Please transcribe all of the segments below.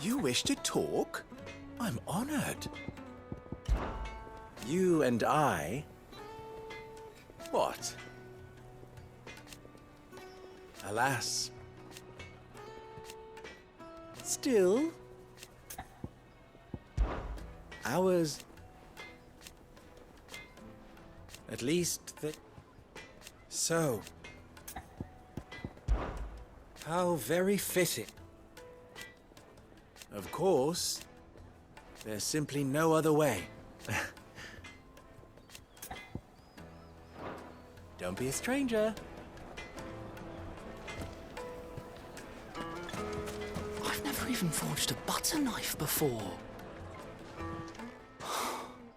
You wish to talk? I'm honored. You and I... What? Alas. Still... Ours... At least that... So... How very fitting. Of course, there's simply no other way. Don't be a stranger. I've never even forged a butter knife before.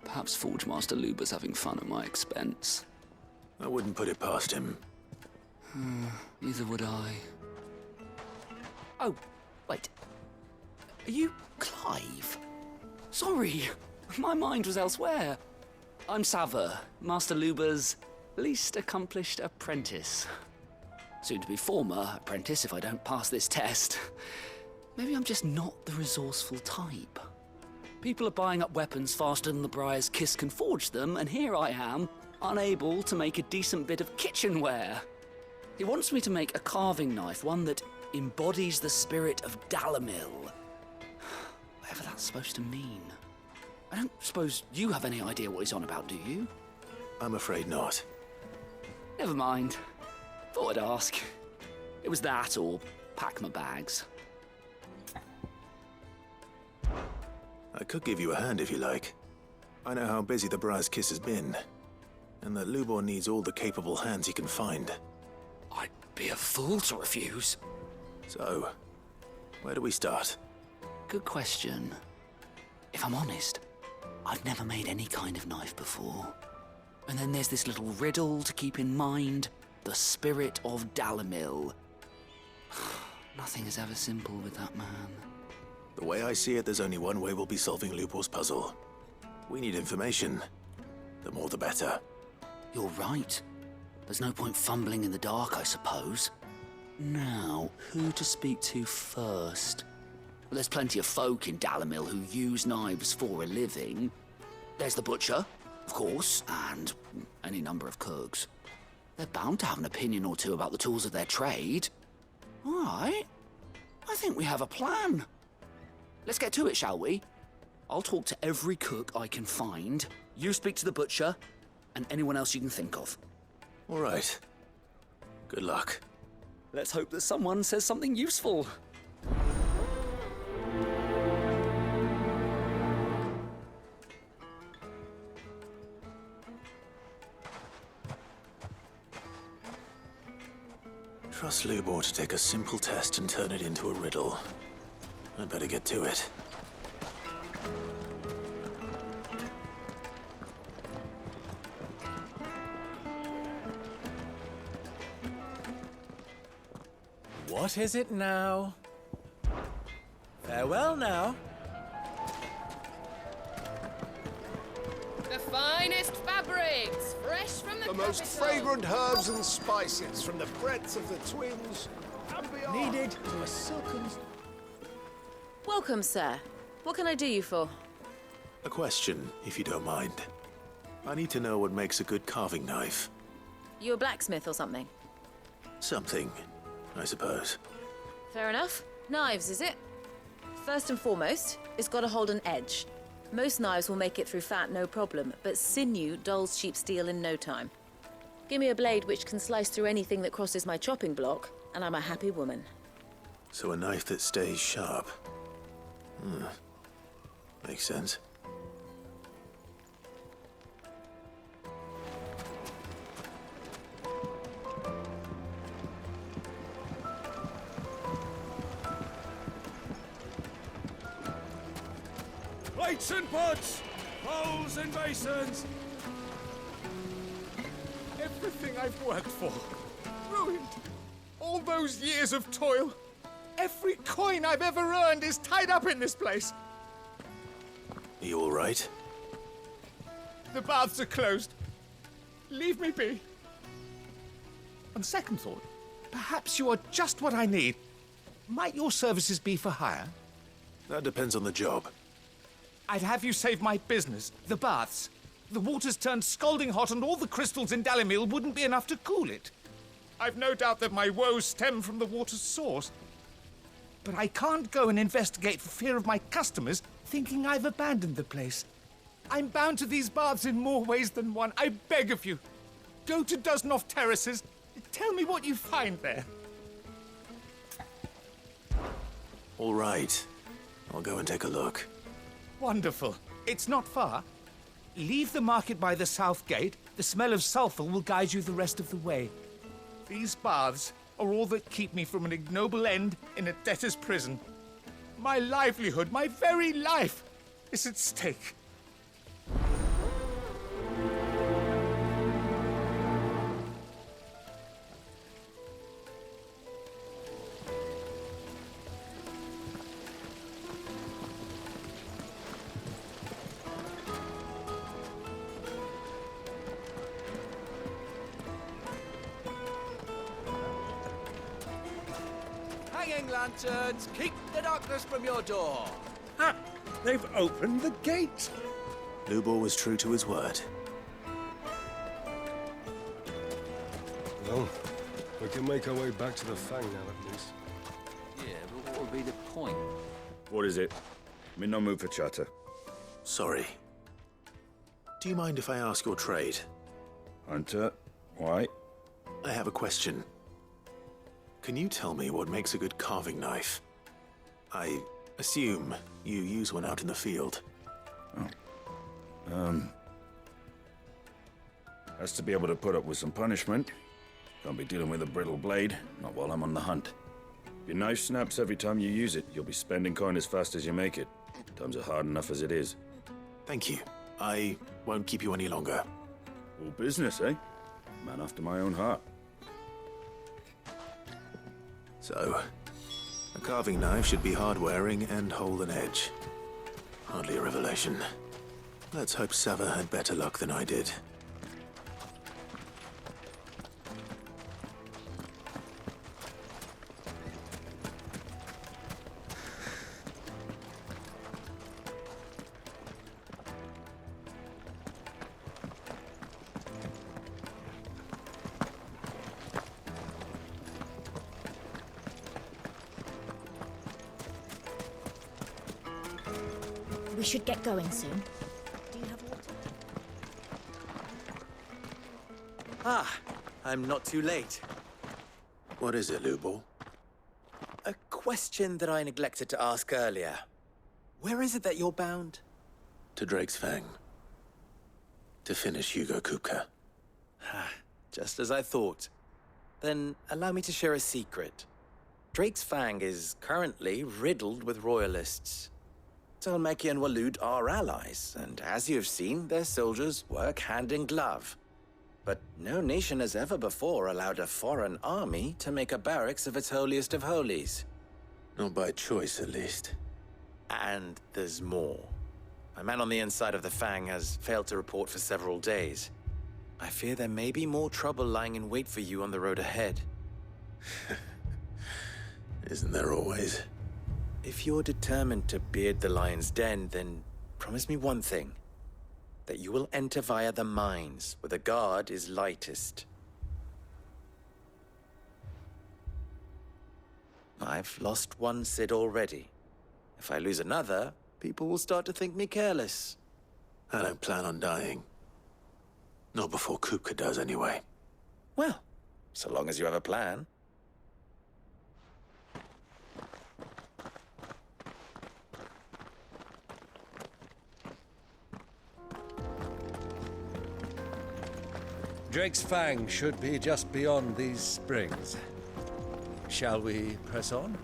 Perhaps Forge Master Luber's having fun at my expense. I wouldn't put it past him. Neither would I. Oh, wait. Are you Clive? Sorry, my mind was elsewhere. I'm Sava, Master Luber's least accomplished apprentice. Soon to be former apprentice if I don't pass this test. Maybe I'm just not the resourceful type. People are buying up weapons faster than the Briar's Kiss can forge them, and here I am, unable to make a decent bit of kitchenware. He wants me to make a carving knife, one that embodies the spirit of Dalamil. Whatever that's supposed to mean. I don't suppose you have any idea what he's on about, do you? I'm afraid not. Never mind. Thought I'd ask. It was that or pack my bags. I could give you a hand if you like. I know how busy the Briar's Kiss has been, and that Lubor needs all the capable hands he can find. I'd be a fool to refuse. So, where do we start? Good question. If I'm honest, I've never made any kind of knife before. And then there's this little riddle to keep in mind. The spirit of Dalamil. Nothing is ever simple with that man. The way I see it, there's only one way we'll be solving Lubor's puzzle. We need information. The more the better. You're right. There's no point fumbling in the dark, I suppose. Now, who to speak to first? Well, there's plenty of folk in Dalamil who use knives for a living. There's the butcher, of course, and any number of cooks. They're bound to have an opinion or two about the tools of their trade. All right. I think we have a plan. Let's get to it, shall we? I'll talk to every cook I can find. You speak to the butcher, and anyone else you can think of. All right. Good luck. Let's hope that someone says something useful. Trust Lubor to take a simple test and turn it into a riddle. I'd better get to it. What is it now? Farewell now. The finest fabrics, fresh from the The most capital. fragrant herbs and spices from the breadths of the twins and beyond. Needed to a silken... Welcome, sir. What can I do you for? A question, if you don't mind. I need to know what makes a good carving knife. You a blacksmith or something? Something, I suppose. Fair enough. Knives, is it? First and foremost, it's got to hold an edge. Most knives will make it through fat, no problem, but sinew dulls cheap steel in no time. Give me a blade which can slice through anything that crosses my chopping block, and I'm a happy woman. So a knife that stays sharp. Makes sense. Plates and pots! Bowls and basins! Everything I've worked for, ruined. All those years of toil. Every coin I've ever earned is tied up in this place. Are you all right? The baths are closed. Leave me be. On second thought, perhaps you are just what I need. Might your services be for hire? That depends on the job. I'd have you save my business, the baths. The water's turned scalding hot and all the crystals in Dalimil wouldn't be enough to cool it. I've no doubt that my woes stem from the water's source. But I can't go and investigate for fear of my customers thinking I've abandoned the place. I'm bound to these baths in more ways than one. I beg of you. Go to Dusnoff Terraces. Tell me what you find there. All right. I'll go and take a look. Wonderful. It's not far. Leave the market by the south gate. The smell of sulphur will guide you the rest of the way. These baths are all that keep me from an ignoble end in a debtor's prison. My livelihood, my very life, is at stake. Hanging lanterns, keep the darkness from your door. Ha! They've opened the gate! Lubor was true to his word. Well, we can make our way back to the Fang now, at least. Yeah, but what would be the point? What is it? I'm in no mood for chatter. Sorry. Do you mind if I ask your trade? Hunter, why? I have a question. Can you tell me what makes a good carving knife? I assume you use one out in the field. Has to be able to put up with some punishment. Can't be dealing with a brittle blade, not while I'm on the hunt. If your knife snaps every time you use it, you'll be spending coin as fast as you make it. Times are hard enough as it is. Thank you. I won't keep you any longer. All business, eh? Man after my own heart. So, a carving knife should be hard-wearing and hold an edge. Hardly a revelation. Let's hope Sava had better luck than I did. We should get going soon. Do you have water? Ah, I'm not too late. What is it, Lubor? A question that I neglected to ask earlier. Where is it that you're bound? To Drake's Fang. To finish Hugo Kupka. Just as I thought. Then allow me to share a secret. Drake's Fang is currently riddled with royalists. Talmeki and Walud are allies, and as you've seen, their soldiers work hand in glove. But no nation has ever before allowed a foreign army to make a barracks of its holiest of holies. Not by choice, at least. And there's more. My man on the inside of the Fang has failed to report for several days. I fear there may be more trouble lying in wait for you on the road ahead. Isn't there always? If you're determined to beard the lion's den, then promise me one thing. That you will enter via the mines, where the guard is lightest. I've lost one Cid already. If I lose another, people will start to think me careless. I don't plan on dying. Not before Kupka does, anyway. Well, so long as you have a plan. Drake's Fang should be just beyond these springs. Shall we press on?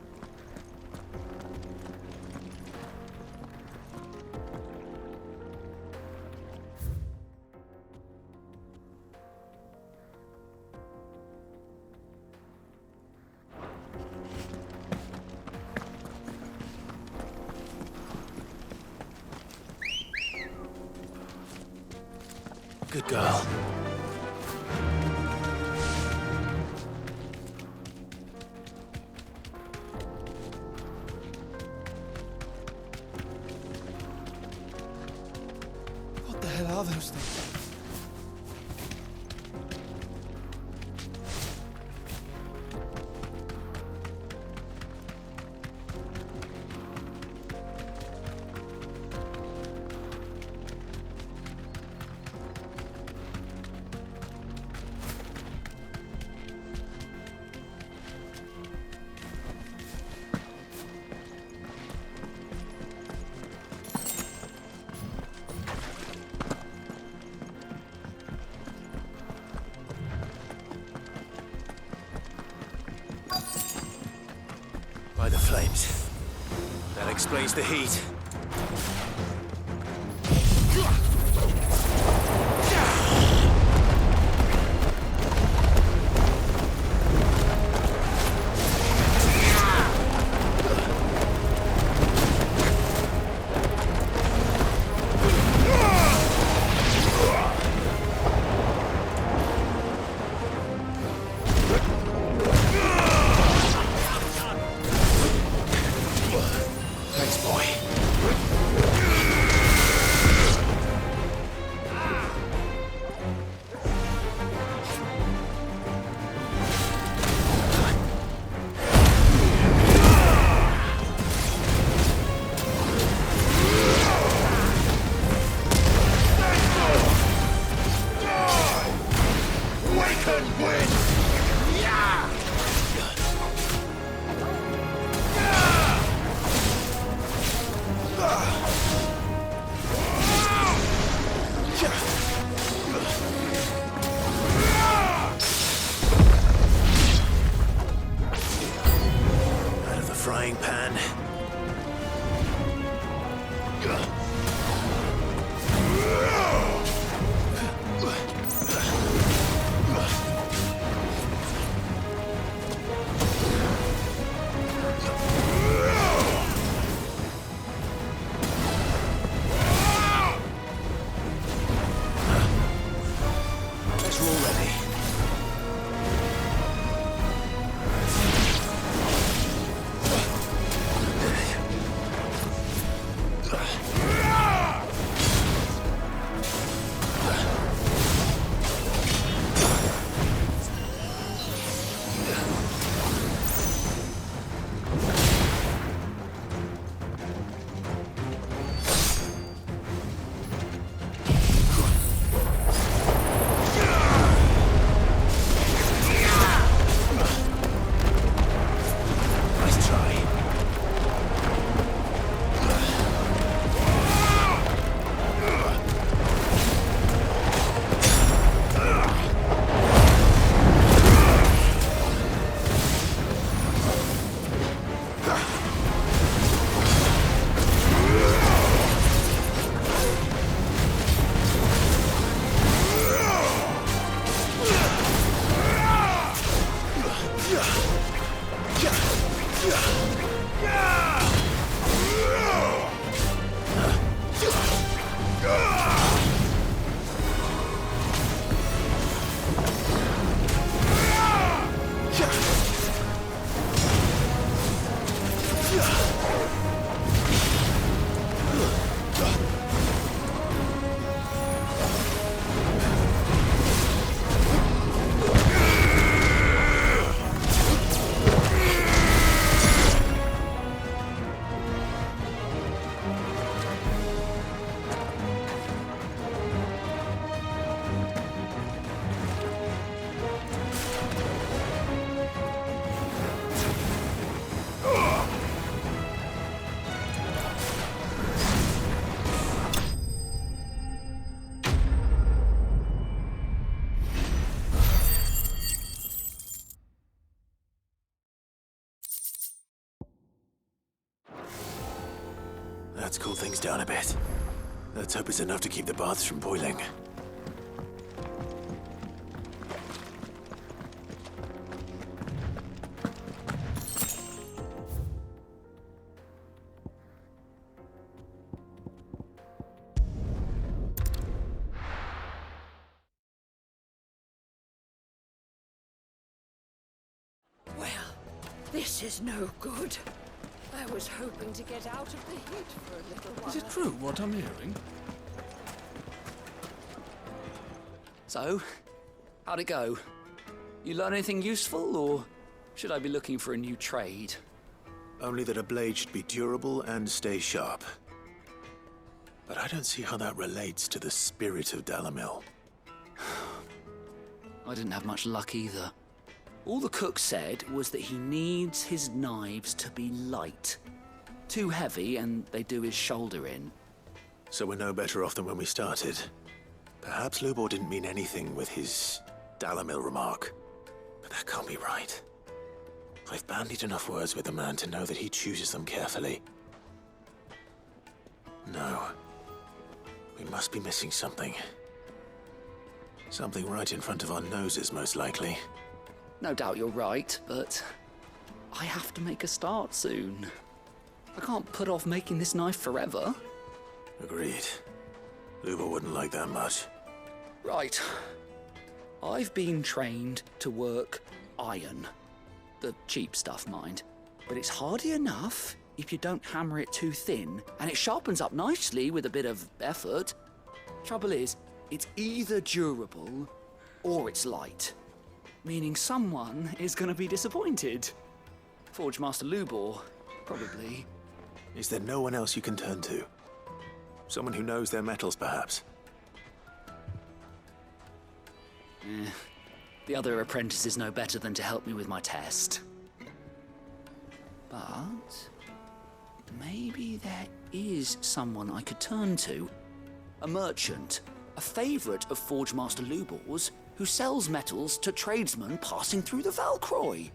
Good girl. are those things? By the flames. That explains the heat. Thanks, boy. Out of the frying pan. Guess we're all ready. Nice try. Let's cool things down a bit. Let's hope it's enough to keep the baths from boiling. Well, this is no good. I was hoping to get out of the heat for a little while. Is it true what I'm hearing? So, how'd it go? You learn anything useful, or should I be looking for a new trade? Only that a blade should be durable and stay sharp. But I don't see how that relates to the spirit of Dalamil. I didn't have much luck either. All the cook said was that he needs his knives to be light. Too heavy and they do his shoulder in. So we're no better off than when we started. Perhaps Lubor didn't mean anything with his Dalamil remark. But that can't be right. I've bandied enough words with the man to know that he chooses them carefully. No. We must be missing something. Something right in front of our noses, most likely. No doubt you're right, but I have to make a start soon. I can't put off making this knife forever. Agreed. Lubor wouldn't like that much. Right. I've been trained to work iron. The cheap stuff, mind. But it's hardy enough if you don't hammer it too thin, and it sharpens up nicely with a bit of effort. Trouble is, it's either durable or it's light. Meaning someone is going to be disappointed. Forge Master Lubor, probably. Is there no one else you can turn to? Someone who knows their metals, perhaps? The other apprentices know better than to help me with my test. But maybe there is someone I could turn to. A merchant, a favourite of Forge Master Lubor's, who sells metals to tradesmen passing through the Valcroy.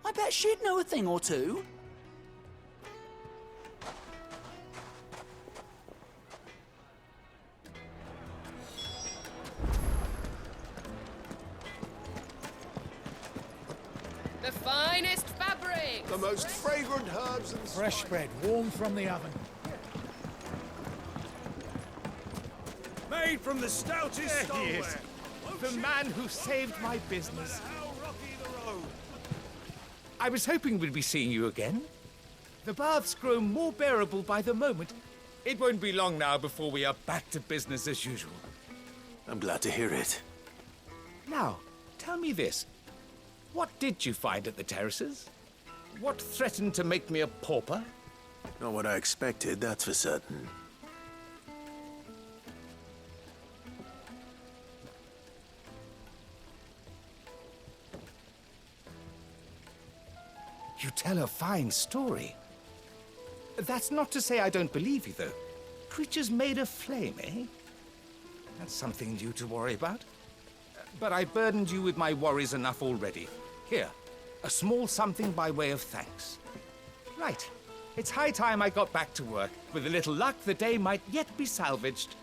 I bet she'd know a thing or two. The finest fabric! The most fragrant herbs and fresh bread, warm from the oven. made from the stoutest There he is. stoneware. The man who saved my business. I was hoping we'd be seeing you again. The baths grow more bearable by the moment. It won't be long now before we are back to business as usual. I'm glad to hear it. Now, tell me this. What did you find at the terraces? What threatened to make me a pauper? Not what I expected, that's for certain. You tell a fine story. That's not to say I don't believe you, though. Creatures made of flame, eh? That's something new to worry about. But I burdened you with my worries enough already. Here, a small something by way of thanks. Right. It's high time I got back to work. With a little luck, the day might yet be salvaged.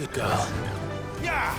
Good girl. Yeah!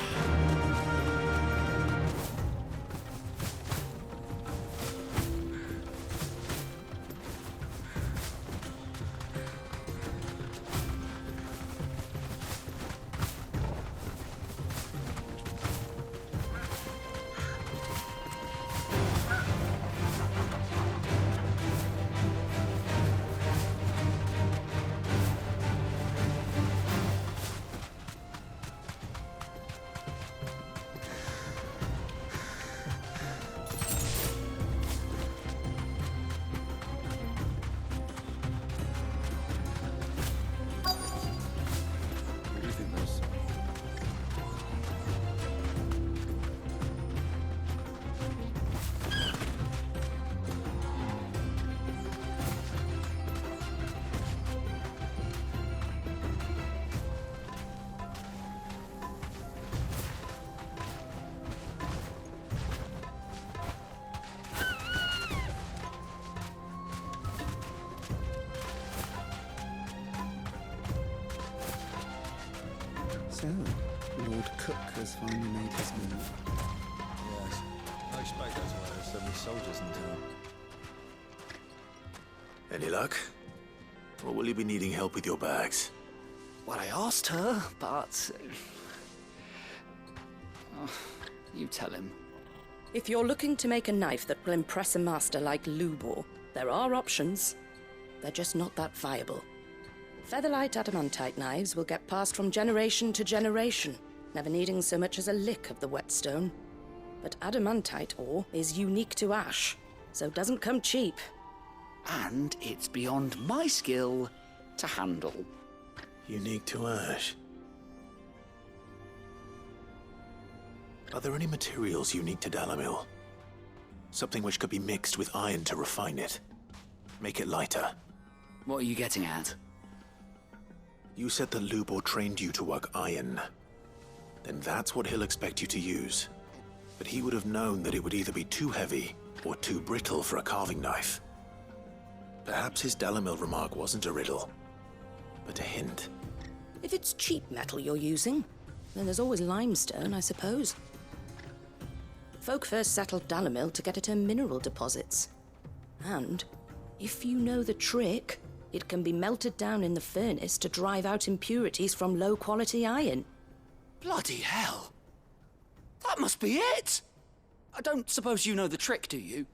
has finally made his move. Yes. I expect that's why there's so many soldiers in town. Any luck? Or will you be needing help with your bags? Well, I asked her, but... Oh, you tell him. If you're looking to make a knife that will impress a master like Lubor, there are options. They're just not that viable. Featherlight adamantite knives will get passed from generation to generation, never needing so much as a lick of the whetstone. But adamantite ore is unique to ash, so it doesn't come cheap. And it's beyond my skill to handle. Unique to ash. Are there any materials unique to Dalamil? Something which could be mixed with iron to refine it. Make it lighter. What are you getting at? You said that Lubor trained you to work iron. Then that's what he'll expect you to use. But he would have known that it would either be too heavy or too brittle for a carving knife. Perhaps his Dalamil remark wasn't a riddle, but a hint. If it's cheap metal you're using, then there's always limestone, I suppose. Folk first settled Dalamil to get at her mineral deposits. And, if you know the trick, it can be melted down in the furnace to drive out impurities from low-quality iron. Bloody hell! That must be it! I don't suppose you know the trick, do you?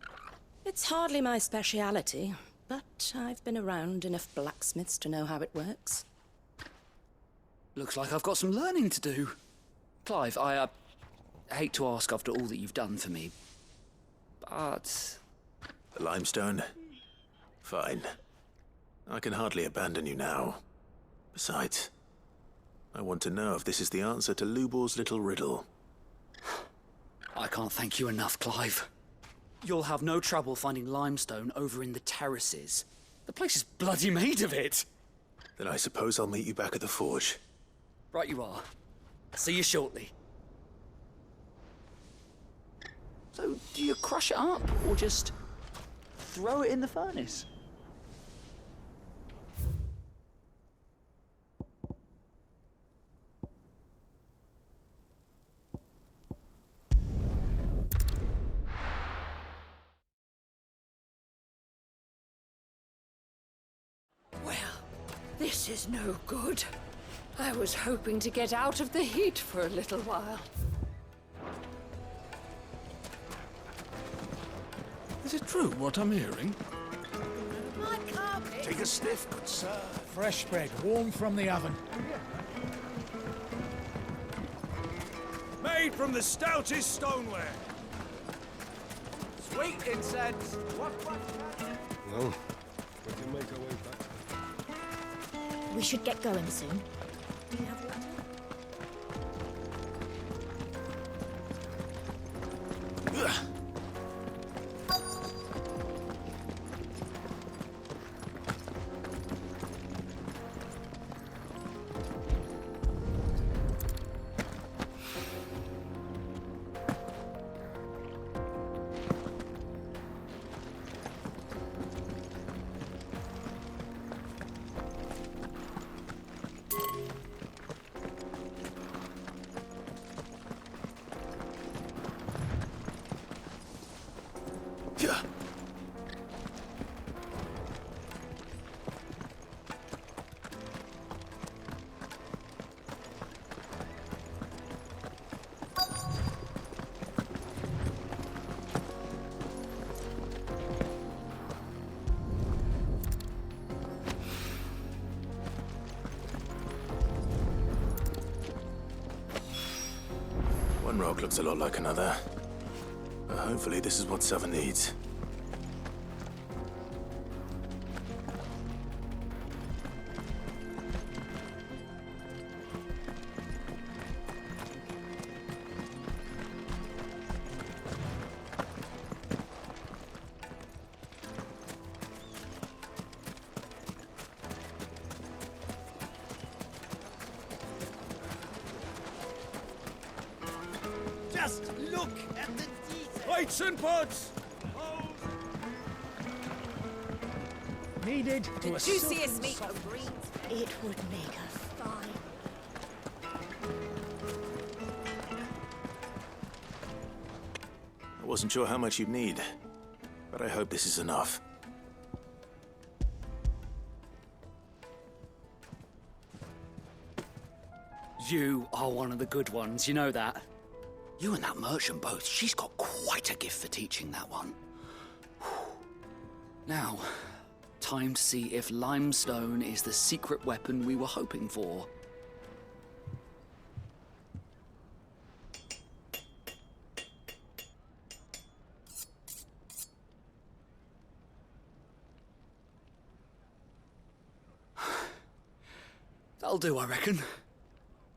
It's hardly my speciality, but I've been around enough blacksmiths to know how it works. Looks like I've got some learning to do. Clive, I hate to ask after all that you've done for me, but... The limestone? Fine. I can hardly abandon you now. Besides, I want to know if this is the answer to Lubor's little riddle. I can't thank you enough, Clive. You'll have no trouble finding limestone over in the terraces. The place is bloody made of it. Then I suppose I'll meet you back at the forge. Right you are. See you shortly. So, do you crush it up, or just throw it in the furnace? Well, this is no good. I was hoping to get out of the heat for a little while. Is it true what I'm hearing? My carpet. Take a sniff, good sir. Fresh bread, warm from the oven. Made from the stoutest stoneware. Sweet incense! Well, we can make our way back. We should get going soon. Do you have water? One rock looks a lot like another. But hopefully this is what Seven needs. Just look at the detail. Weights and pods! Needed to Did you see us meet for greens? It would make a fine. Wasn't sure how much you'd need, but I hope this is enough. You are one of the good ones, you know that? You and that merchant both, she's got quite a gift for teaching that one. Now, time to see if limestone is the secret weapon we were hoping for. That'll do, I reckon.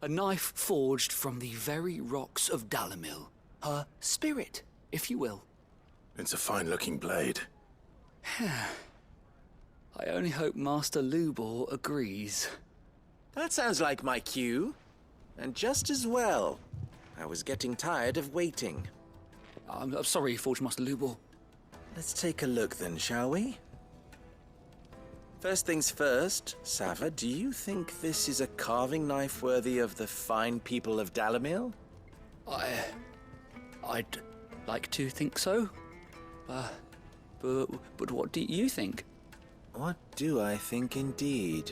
A knife forged from the very rocks of Dalamil. Her spirit, if you will. It's a fine-looking blade. I only hope Master Lubor agrees. That sounds like my cue. And just as well. I was getting tired of waiting. I'm sorry, Forge Master Lubor. Let's take a look then, shall we? First things first, Sava, do you think this is a carving knife worthy of the fine people of Dalamil? I'd like to think so. But what do you think? What do I think indeed?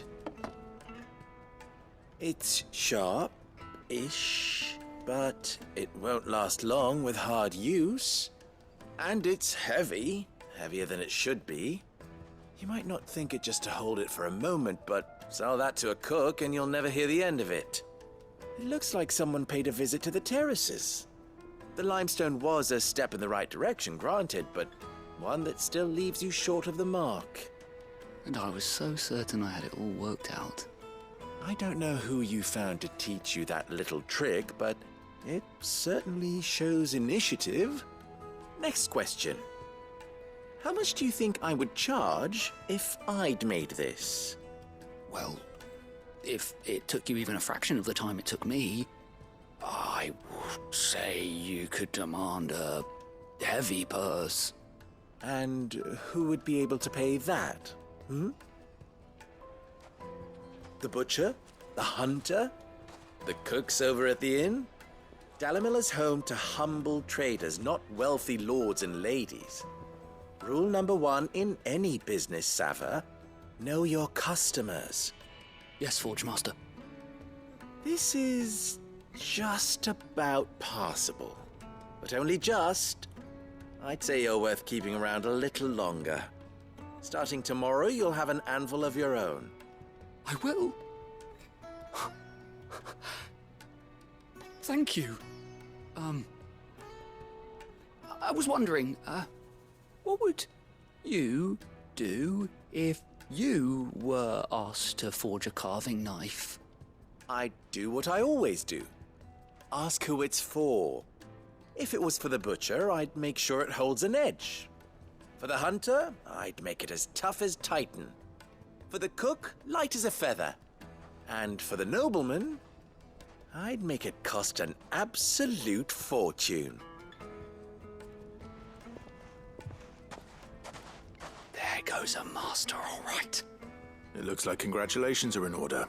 It's sharp-ish, but it won't last long with hard use. And it's heavy, heavier than it should be. You might not think it just to hold it for a moment, but sell that to a cook and you'll never hear the end of it. It looks like someone paid a visit to the terraces. The limestone was a step in the right direction, granted, but one that still leaves you short of the mark. And I was so certain I had it all worked out. I don't know who you found to teach you that little trick, but it certainly shows initiative. Next question. How much do you think I would charge if I'd made this? Well, if it took you even a fraction of the time it took me, I would say you could demand a heavy purse. And who would be able to pay that? The butcher? The hunter? The cooks over at the inn? Dalamil is home to humble traders, not wealthy lords and ladies. Rule number 1 in any business, Sava, know your customers. Yes, Forge Master. This is just about passable. But only just. I'd say you're worth keeping around a little longer. Starting tomorrow, you'll have an anvil of your own. I will. Thank you. I was wondering, what would you do if you were asked to forge a carving knife? I'd do what I always do. Ask who it's for. If it was for the butcher, I'd make sure it holds an edge. For the hunter, I'd make it as tough as Titan. For the cook, light as a feather. And for the nobleman, I'd make it cost an absolute fortune. There goes a master, all right. It looks like congratulations are in order.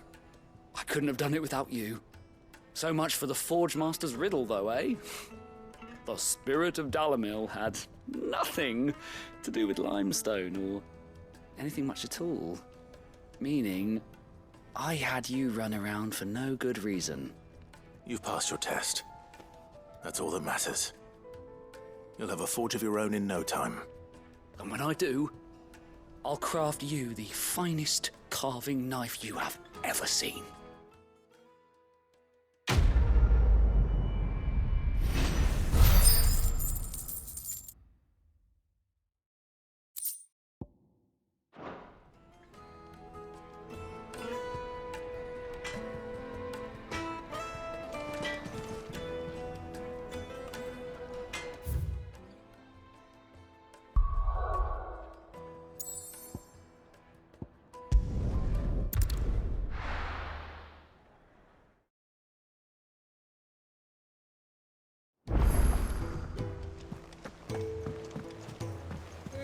I couldn't have done it without you. So much for the Forge Master's riddle, though, eh? The spirit of Dalamil had nothing to do with limestone or anything much at all. Meaning, I had you run around for no good reason. You've passed your test. That's all that matters. You'll have a forge of your own in no time. And when I do, I'll craft you the finest carving knife you have ever seen.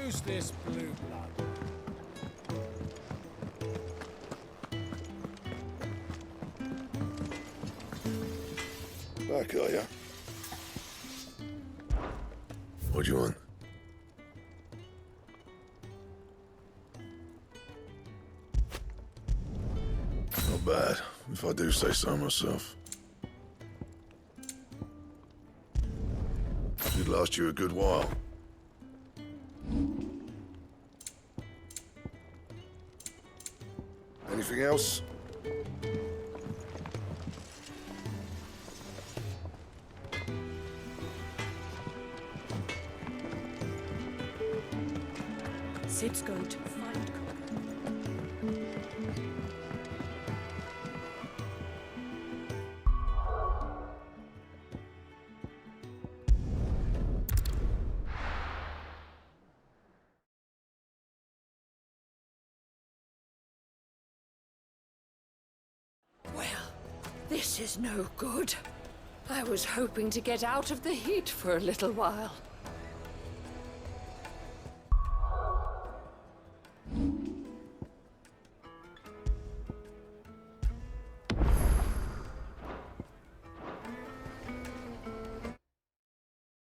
Who's this blue blood? Back, are ya? What do you want? Not bad, if I do say so myself. Should last you a good while. Anything else? Sid's going to find Connor. Well, this is no good. I was hoping to get out of the heat for a little while.